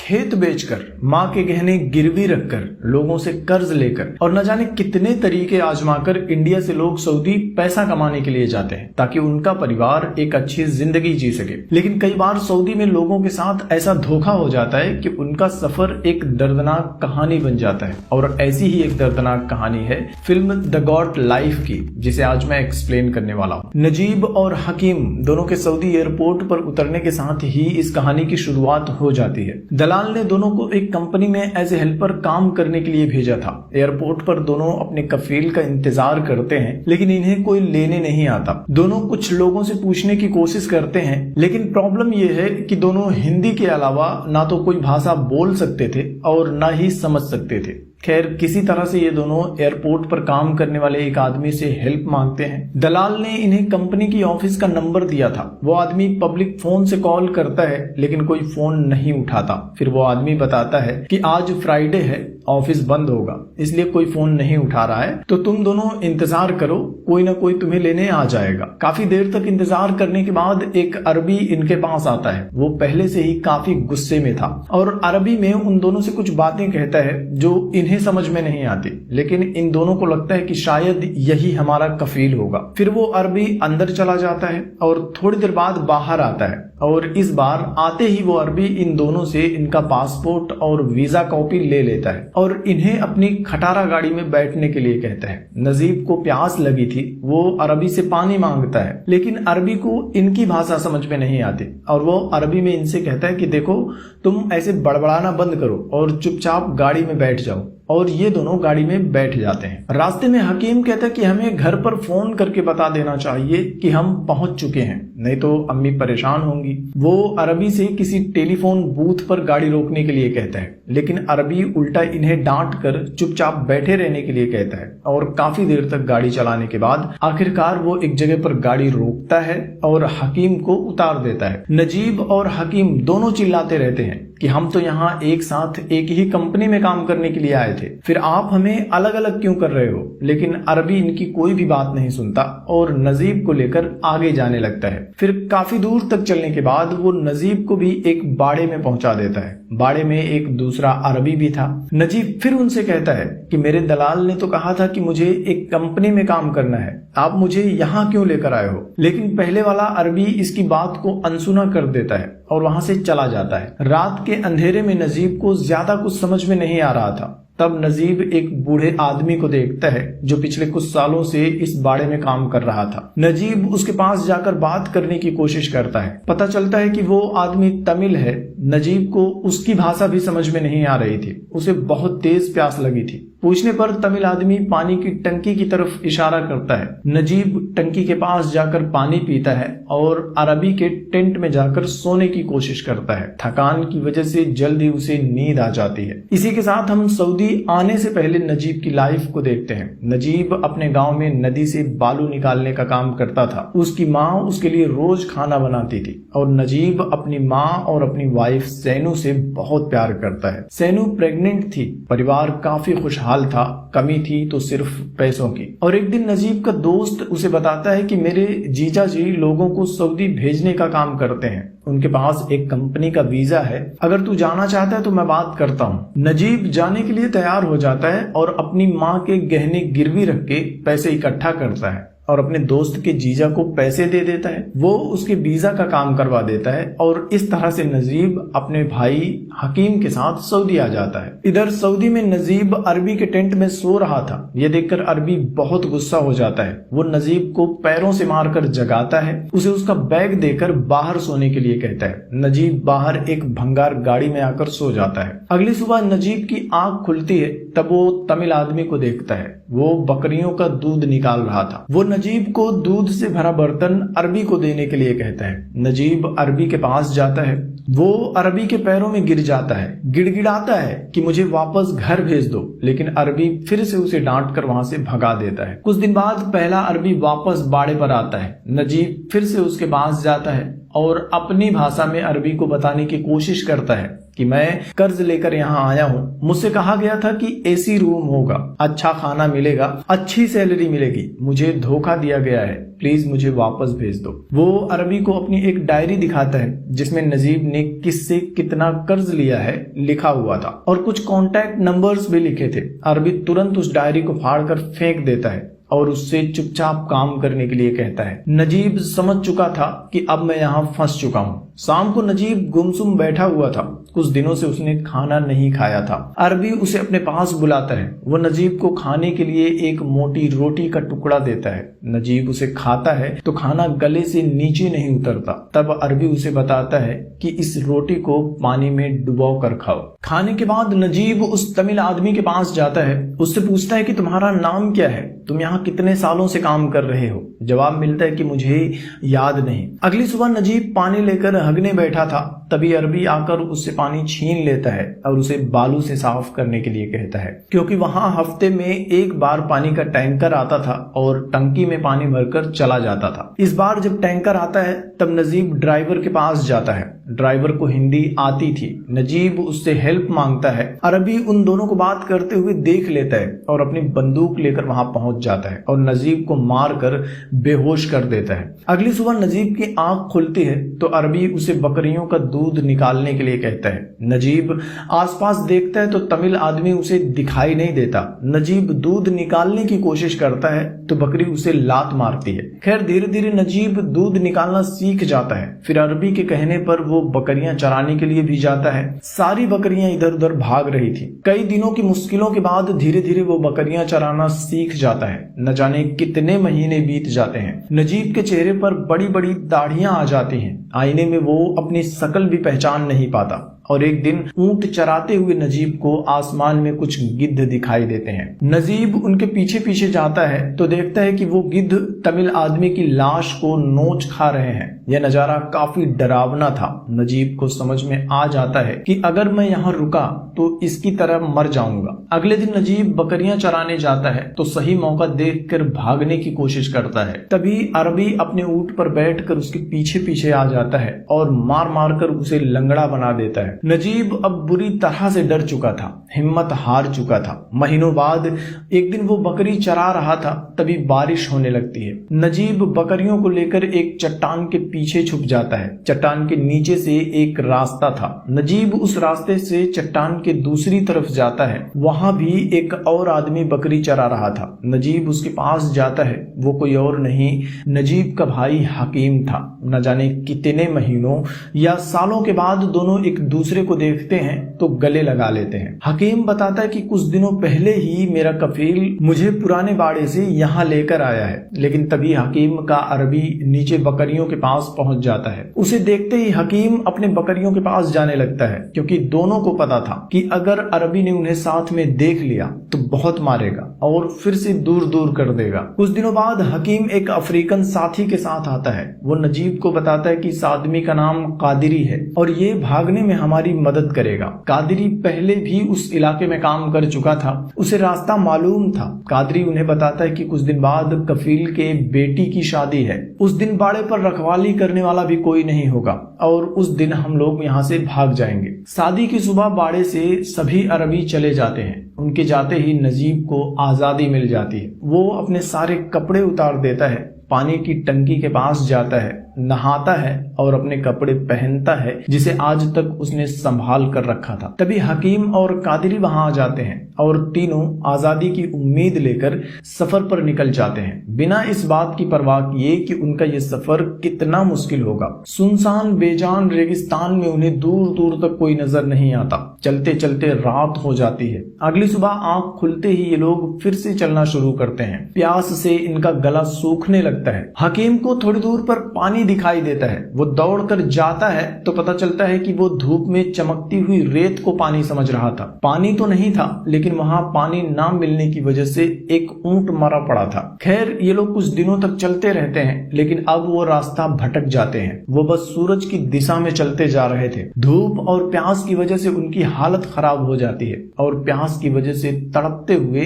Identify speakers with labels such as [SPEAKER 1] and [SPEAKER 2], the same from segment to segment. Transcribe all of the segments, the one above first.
[SPEAKER 1] खेत बेचकर, माँ के गहने गिरवी रखकर, लोगों से कर्ज लेकर और न जाने कितने तरीके आजमाकर इंडिया से लोग सऊदी पैसा कमाने के लिए जाते हैं ताकि उनका परिवार एक अच्छी जिंदगी जी सके। लेकिन कई बार सऊदी में लोगों के साथ ऐसा धोखा हो जाता है कि उनका सफर एक दर्दनाक कहानी बन जाता है। और ऐसी ही एक दर्दनाक कहानी है फिल्म द गॉट लाइफ की, जिसे आज मैं एक्सप्लेन करने वाला हूँ। नजीब और हकीम दोनों के सऊदी एयरपोर्ट पर उतरने के साथ ही इस कहानी की शुरुआत हो जाती है। दलाल ने दोनों को एक कंपनी में एज ए हेल्पर काम करने के लिए भेजा था। एयरपोर्ट पर दोनों अपने कफील का इंतजार करते हैं, लेकिन इन्हें कोई लेने नहीं आता। दोनों कुछ लोगों से पूछने की कोशिश करते हैं, लेकिन प्रॉब्लम यह है कि दोनों हिंदी के अलावा ना तो कोई भाषा बोल सकते थे और ना ही समझ सकते थे। खैर, किसी तरह से ये दोनों एयरपोर्ट पर काम करने वाले एक आदमी से हेल्प मांगते हैं। दलाल ने इन्हें कंपनी की ऑफिस का नंबर दिया था। वो आदमी पब्लिक फोन से कॉल करता है, लेकिन कोई फोन नहीं उठाता। फिर वो आदमी बताता है कि आज फ्राइडे है, ऑफिस बंद होगा, इसलिए कोई फोन नहीं उठा रहा है, तो तुम दोनों इंतजार करो, कोई ना कोई तुम्हें लेने आ जाएगा। काफी देर तक इंतजार करने के बाद एक अरबी इनके पास आता है। वो पहले से ही काफी गुस्से में था और अरबी में उन दोनों से कुछ बातें कहता है जो इन्हें समझ में नहीं आती, लेकिन इन दोनों को लगता है कि शायद यही हमारा कफील होगा। फिर वो अरबी अंदर चला जाता है और थोड़ी देर बाद बाहर आता है, और इस बार आते ही वो अरबी इन दोनों से इनका पासपोर्ट और वीजा कॉपी ले लेता है और इन्हें अपनी खटारा गाड़ी में बैठने के लिए कहता है। नजीब को प्यास लगी थी, वो अरबी से पानी मांगता है, लेकिन अरबी को इनकी भाषा समझ में नहीं आती और वो अरबी में इनसे कहता है कि देखो, तुम ऐसे बड़बड़ाना बंद करो और चुपचाप गाड़ी में बैठ जाओ। और ये दोनों गाड़ी में बैठ जाते हैं। रास्ते में हकीम कहता है कि हमें घर पर फोन करके बता देना चाहिए कि हम पहुंच चुके हैं, नहीं तो अम्मी परेशान होंगी। वो अरबी से किसी टेलीफोन बूथ पर गाड़ी रोकने के लिए कहता है, लेकिन अरबी उल्टा इन्हें डांट कर चुपचाप बैठे रहने के लिए कहता है। और काफी देर तक गाड़ी चलाने के बाद आखिरकार वो एक जगह पर गाड़ी रोकता है और हकीम को उतार देता है। नजीब और हकीम दोनों चिल्लाते रहते हैं कि हम तो यहाँ एक साथ एक ही कंपनी में काम करने के लिए आए थे, फिर आप हमें अलग अलग क्यों कर रहे हो। लेकिन अरबी इनकी कोई भी बात नहीं सुनता और नजीब को लेकर आगे जाने लगता है। फिर काफी दूर तक चलने के बाद वो नजीब को भी एक बाड़े में पहुंचा देता है। बाड़े में एक दूसरा अरबी भी था। नजीब फिर उनसे कहता है कि मेरे दलाल ने तो कहा था कि मुझे एक कंपनी में काम करना है, आप मुझे यहाँ क्यों लेकर आए हो। लेकिन पहले वाला अरबी इसकी बात को अनसुना कर देता है और वहां से चला जाता है। रात के अंधेरे में नजीब को ज्यादा कुछ समझ में नहीं आ रहा था। तब नजीब एक बूढ़े आदमी को देखता है जो पिछले कुछ सालों से इस बाड़े में काम कर रहा था। नजीब उसके पास जाकर बात करने की कोशिश करता है। पता चलता है कि वो आदमी तमिल है। नजीब को उसकी भाषा भी समझ में नहीं आ रही थी। उसे बहुत तेज प्यास लगी थी। पूछने पर तमिल आदमी पानी की टंकी की तरफ इशारा करता है। नजीब टंकी के पास जाकर पानी पीता है और अरबी के टेंट में जाकर सोने की कोशिश करता है। थकान की वजह से जल्दी उसे नींद आ जाती है। इसी के साथ हम सऊदी आने से पहले नजीब की लाइफ को देखते हैं। नजीब अपने गांव में नदी से बालू निकालने का काम करता था। उसकी माँ उसके लिए रोज खाना बनाती थी और नजीब अपनी माँ और अपनी वाइफ सैनू से बहुत प्यार करता है। सैनू प्रेग्नेंट थी। परिवार काफी खुशहाल था, कमी थी तो सिर्फ पैसों की। और एक दिन नजीब का दोस्त उसे बताता है कि मेरे जीजा जी लोगों को सऊदी भेजने का काम करते हैं, उनके पास एक कंपनी का वीजा है, अगर तू जाना चाहता है तो मैं बात करता हूँ। नजीब जाने के लिए तैयार हो जाता है और अपनी माँ के गहने गिरवी रख के पैसे इकट्ठा करता है और अपने दोस्त के जीजा को पैसे दे देता है। वो उसके वीजा का काम करवा देता है और इस तरह से नजीब अपने भाई हकीम के साथ सऊदी आ जाता है। इधर सऊदी में नजीब अरबी के टेंट में सो रहा था। ये देखकर अरबी बहुत गुस्सा हो जाता है। वो नजीब को पैरों से मारकर जगाता है, उसे उसका बैग देकर बाहर सोने के लिए कहता है। नजीब बाहर एक भंगार गाड़ी में आकर सो जाता है। अगली सुबह नजीब की आंख खुलती है, तब वो तमिल आदमी को देखता है। वो बकरियों का दूध निकाल रहा था। वो नजीब को दूध से भरा बर्तन अरबी को देने के लिए कहता है। नजीब अरबी के पास जाता है। वो अरबी के पैरों में गिर जाता है, गिड़गिड़ाता है कि मुझे वापस घर भेज दो, लेकिन अरबी फिर से उसे डांट कर वहां से भगा देता है। कुछ दिन बाद पहला अरबी वापस बाड़े पर आता है। नजीब फिर से उसके पास जाता है और अपनी भाषा में अरबी को बताने की कोशिश करता है कि मैं कर्ज लेकर यहाँ आया हूँ, मुझसे कहा गया था कि एसी रूम होगा, अच्छा खाना मिलेगा, अच्छी सैलरी मिलेगी, मुझे धोखा दिया गया है, प्लीज मुझे वापस भेज दो। वो अरबी को अपनी एक डायरी दिखाता है जिसमें नजीब ने किससे कितना कर्ज लिया है लिखा हुआ था और कुछ कॉन्टैक्ट नंबर्स भी लिखे थे। अरबी तुरंत उस डायरी को फाड़कर फेंक देता है और उससे चुपचाप काम करने के लिए कहता है। नजीब समझ चुका था कि अब मैं यहाँ फंस चुका हूँ। शाम को नजीब गुमसुम बैठा हुआ था। कुछ दिनों से उसने खाना नहीं खाया था। अरबी उसे अपने पास बुलाता है। वो नजीब को खाने के लिए एक मोटी रोटी का टुकड़ा देता है। नजीब उसे खाता है तो खाना गले से नीचे नहीं उतरता। तब अरबी उसे बताता है कि इस रोटी को पानी में डुबो कर खाओ। खाने के बाद नजीब उस तमिल आदमी के पास जाता है। उससे पूछता है कि तुम्हारा नाम क्या है, तुम यहाँ कितने सालों से काम कर रहे हो। जवाब मिलता है कि मुझे याद नहीं। अगली सुबह नजीब पानी लेकर हगने बैठा था, तभी अरबी आकर उससे पानी छीन लेता है और उसे बालू से साफ करने के लिए कहता है, क्योंकि वहां हफ्ते में एक बार पानी का टैंकर आता था और टंकी में पानी भरकर चला जाता था। इस बार जब टैंकर आता है तब नजीब ड्राइवर के पास जाता है। ड्राइवर को हिंदी आती थी। नजीब उससे हेल्प मांगता है। अरबी उन दोनों को बात करते हुए देख लेता है और अपनी बंदूक लेकर वहां पहुंच जाता है और नजीब को मारकर बेहोश कर देता है। अगली सुबह नजीब की आंख खुलती है तो अरबी उसे बकरियों का दूध निकालने के लिए कहता है। नजीब आसपास देखता है तो तमिल आदमी उसे दिखाई नहीं देता। नजीब दूध निकालने की कोशिश करता है तो बकरी उसे लात मारती है। खैर धीरे धीरे नजीब दूध निकालना सीख जाता है। फिर अरबी के कहने पर वो बकरियां चराने के लिए भी जाता है। सारी बकरियां इधर उधर भाग रही थी। कई दिनों की मुश्किलों के बाद धीरे धीरे वो बकरियां चराना सीख जाता है। न जाने कितने महीने बीत जाते हैं। नजीब के चेहरे पर बड़ी बड़ी दाढ़ियां आ जाती हैं। आईने में वो अपनी शक्ल भी पहचान नहीं पाता और एक दिन ऊंट चराते हुए नजीब को आसमान में कुछ गिद्ध दिखाई देते हैं। नजीब उनके पीछे पीछे जाता है तो देखता है कि वो गिद्ध तमिल आदमी की लाश को नोच खा रहे हैं। यह नजारा काफी डरावना था। नजीब को समझ में आ जाता है कि अगर मैं यहाँ रुका तो इसकी तरह मर जाऊंगा। अगले दिन नजीब बकरियां चराने जाता है तो सही मौका देखकर भागने की कोशिश करता है। तभी अरबी अपने ऊंट पर बैठकर उसके पीछे पीछे आ जाता है और मार मार कर उसे लंगड़ा बना देता है। नजीब अब बुरी तरह से डर चुका था, हिम्मत हार चुका था। महीनों बाद एक दिन वो बकरी चरा रहा था, तभी बारिश होने लगती है। नजीब बकरियों को लेकर एक चट्टान के पीछे छुप जाता है। चट्टान के नीचे से एक रास्ता था। नजीब उस रास्ते से चट्टान के दूसरी तरफ जाता है। वहां भी एक और आदमी बकरी चरा रहा था। नजीब उसके पास जाता है। वो कोई और नहीं, नजीब का भाई हकीम था। न जाने कितने महीनों या सालों के बाद दोनों एक दूसरे को देखते हैं तो गले लगा लेते हैं। हकीम बताता है कि कुछ दिनों पहले ही मेरा कफील मुझे पुराने बाड़े से यहाँ लेकर आया है। लेकिन तभी हकीम का अरबी नीचे बकरियों के पास पहुंच जाता है। उसे देखते ही हकीम अपने बकरियों के पास जाने लगता है, क्योंकि दोनों को पता था कि अगर अरबी ने उन्हें साथ में देख लिया तो बहुत मारेगा और फिर से दूर दूर कर देगा। कुछ दिनों बाद हकीम एक अफ्रीकन साथी के साथ आता है। वो नजीब को बताता है कि इस आदमी का नाम कादिरी है और ये भागने में हमारी मदद करेगा। कादिरी पहले भी उस इलाके में काम कर चुका था, उसे रास्ता मालूम था। कादिरी उन्हें बताता है कि कुछ दिन बाद कफील के बेटी की शादी है। उस दिन बाड़े पर रखवाली करने वाला भी कोई नहीं होगा और उस दिन हम लोग यहाँ से भाग जाएंगे। शादी की सुबह बाड़े से सभी अरबी चले जाते हैं। उनके जाते ही नजीब को आजादी मिल जाती है। वो अपने सारे कपड़े उतार देता है, पानी की टंकी के पास जाता है, नहाता है और अपने कपड़े पहनता है जिसे आज तक उसने संभाल कर रखा था। तभी हकीम और कादिरी वहां आ जाते हैं और तीनों आजादी की उम्मीद लेकर सफर पर निकल जाते हैं, बिना इस बात की परवाह किए कि उनका ये सफर कितना मुश्किल होगा। सुनसान बेजान रेगिस्तान में उन्हें दूर दूर तक कोई नजर नहीं आता। चलते चलते रात हो जाती है। अगली सुबह आंख खुलते ही ये लोग फिर से चलना शुरू करते हैं। प्यास से इनका गला सूखने लगता है। हकीम को थोड़ी दूर पर पानी दिखाई देता है। वो दौड़कर जाता है तो पता चलता है कि वो धूप में चमकती हुई रेत को पानी समझ रहा था। पानी तो नहीं था, लेकिन वहां पानी ना मिलने की वजह से एक ऊंट मरा पड़ा था। खैर ये लोग कुछ दिनों तक चलते रहते हैं, लेकिन अब वो रास्ता भटक जाते हैं। वो बस सूरज की दिशा में चलते जा रहे थे। धूप और प्यास की वजह से उनकी हालत खराब हो जाती है और प्यास की वजह से तड़पते हुए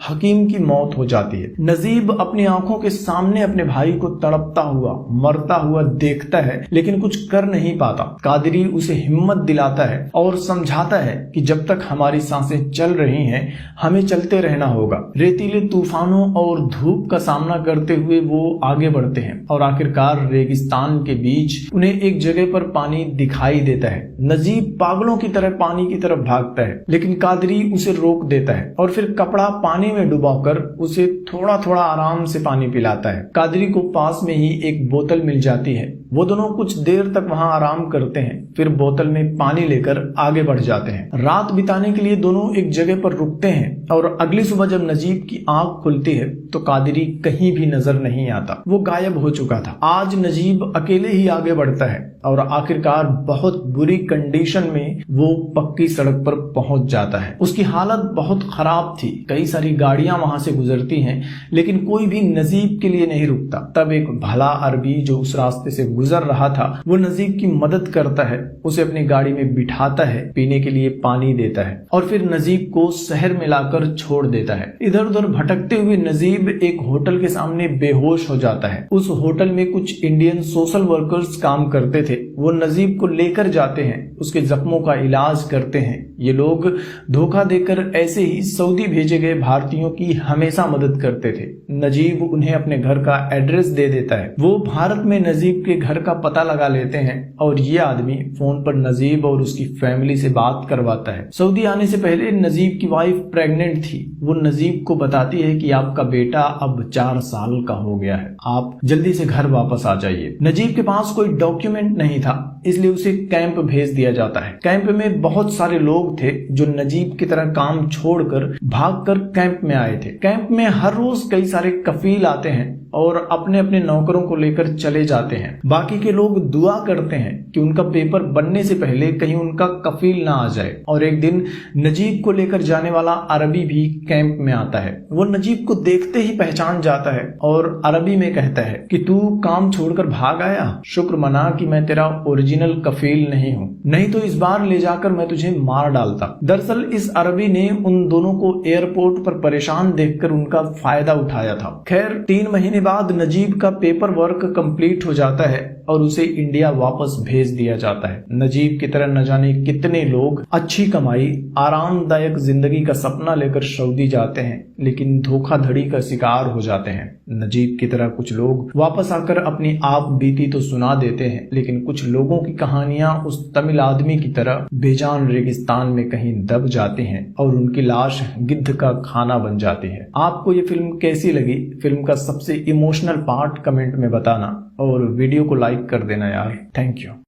[SPEAKER 1] हकीम की मौत हो जाती है। नजीब अपनी आंखों के सामने अपने भाई को तड़पता हुआ, मरता हुआ हुआ देखता है लेकिन कुछ कर नहीं पाता। कादरी उसे हिम्मत दिलाता है और समझाता है कि जब तक हमारी सांसें चल रही हैं हमें चलते रहना होगा। रेतीले तूफानों और धूप का सामना करते हुए वो आगे बढ़ते हैं और आखिरकार रेगिस्तान के बीच उन्हें एक जगह पर पानी दिखाई देता है। नजीब पागलों की तरह पानी की तरफ भागता है लेकिन कादरी उसे रोक देता है और फिर कपड़ा पानी में डुबाकर उसे थोड़ा थोड़ा आराम से पानी पिलाता है। कादरी को पास में ही एक बोतल मिल जाती है। वो दोनों कुछ देर तक वहां आराम करते हैं, फिर बोतल में पानी लेकर आगे बढ़ जाते हैं। रात बिताने के लिए दोनों एक जगह पर रुकते हैं और अगली सुबह जब नजीब की आंख खुलती है तो कादरी कहीं भी नजर नहीं आता। वो गायब हो चुका था। आज नजीब अकेले ही आगे बढ़ता है और आखिरकार बहुत बुरी कंडीशन में वो पक्की सड़क पर पहुंच जाता है। उसकी हालत बहुत खराब थी। कई सारी गाड़ियां वहां से गुजरती हैं लेकिन कोई भी नजीब के लिए नहीं रुकता। तब एक भला अरबी जो उस रास्ते से गुजर रहा था वो नजीब की मदद करता है, उसे अपनी गाड़ी में बिठाता है, पीने के लिए पानी देता है और फिर नजीब को शहर में लाकर छोड़ देता है। इधर उधर भटकते हुए नजीब एक होटल के सामने बेहोश हो जाता है। उस होटल में कुछ इंडियन सोशल वर्कर्स काम करते थे। वो नजीब को लेकर जाते हैं, उसके जख्मों का इलाज करते हैं। ये लोग धोखा देकर ऐसे ही सऊदी भेजे गए भारतीयों की हमेशा मदद करते थे। नजीब उन्हें अपने घर का एड्रेस दे देता है। वो भारत में नजीब के घर का पता लगा लेते हैं और ये आदमी फोन पर नजीब और उसकी फैमिली से बात करवाता है। सऊदी आने से पहले नजीब की वाइफ प्रेग्नेंट थी। वो नजीब को बताती है कि आपका बेटा अब 4 साल का हो गया है, आप जल्दी से घर वापस आ जाइए। नजीब के पास कोई डॉक्यूमेंट नहीं था इसलिए उसे कैंप भेज दिया जाता है। कैंप में बहुत सारे लोग थे जो नजीब की तरह काम छोड़कर भागकर कैंप में आए थे। कैंप में हर रोज कई सारे कफील आते हैं और अपने अपने नौकरों को लेकर चले जाते हैं। बाकी के लोग दुआ करते हैं कि उनका पेपर बनने से पहले कहीं उनका कफील ना आ जाए। और एक दिन नजीब को लेकर जाने वाला अरबी भी कैंप में आता है। वो नजीब को देखते ही पहचान जाता है और अरबी में कहता है कि तू काम छोड़कर भाग आया, शुक्र मना कि मैं तेरा ओरिजिनल कफील नहीं हूँ, नहीं तो इस बार ले जाकर मैं तुझे मार डालता। दरअसल इस अरबी ने उन दोनों को एयरपोर्ट पर परेशान देखकर उनका फायदा उठाया था। खैर 3 महीने बाद नजीब का पेपर वर्क कंप्लीट हो जाता है और उसे इंडिया वापस भेज दिया जाता है। नजीब की तरह न जाने कितने लोग अच्छी कमाई, आरामदायक जिंदगी का सपना लेकर सऊदी जाते हैं लेकिन धोखाधड़ी का शिकार हो जाते हैं। नजीब की तरह कुछ लोग वापस आकर अपनी आप बीती तो सुना देते हैं लेकिन कुछ लोगों की कहानियां उस तमिल आदमी की तरह बेजान रेगिस्तान में कहीं दब जाती हैं और उनकी लाश गिद्ध का खाना बन जाती है। आपको ये फिल्म कैसी लगी? फिल्म का सबसे इमोशनल पार्ट कमेंट में बताना और वीडियो को लाइक कर देना यार। Thank you.